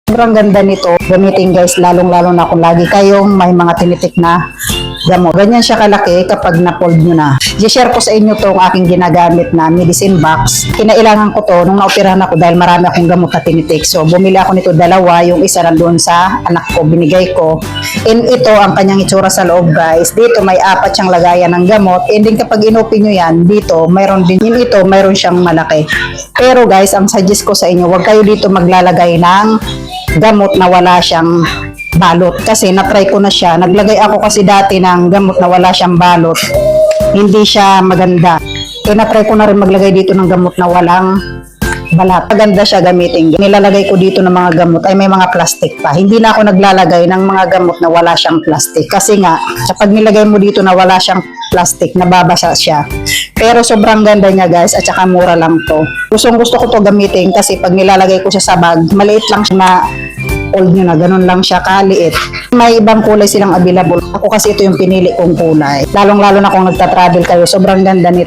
Sobrang ganda nito. Gamitin guys, lalong-lalo na kung lagi kayong may mga tinitik na gamot. Ganyan siya kalaki kapag na-fold nyo na. I-share ko sa inyo tong aking ginagamit na medicine box. Kinailangan ko to nung naoperahan ako dahil marami akong gamot na tinitik. So, bumili ako nito dalawa. Yung isa nandun sa anak ko, binigay ko. And ito ang kanyang itsura sa loob guys. Dito may 4 siyang lagayan ng gamot. And then kapag inopen nyo yan, dito mayroon din. Yung ito, mayroon siyang malaki. Pero guys, ang suggest ko sa inyo, huwag kayo dito maglalagay ng gamot na wala siyang balot. Kasi na-try ko na siya. Naglagay ako kasi dati ng gamot na wala siyang balot. Hindi siya maganda. Kaya na-try ko na rin maglagay dito ng gamot na walang balat. Maganda siya gamitin. Nilalagay ko dito ng mga gamot ay may mga plastic pa. Hindi na ako naglalagay ng mga gamot na wala siyang plastic. Kasi nga, kapag nilagay mo dito na wala siyang plastic, nababasa siya. Pero sobrang ganda niya guys at saka mura lang to. Gusto ko to gamitin kasi pag nilalagay ko siya sa bag, maliit lang siya na old nyo na, ganun lang siya kaliit. May ibang kulay silang available. Ako kasi ito yung pinili kong kulay. Lalong-lalo na kung nagta-travel kayo, sobrang ganda nito.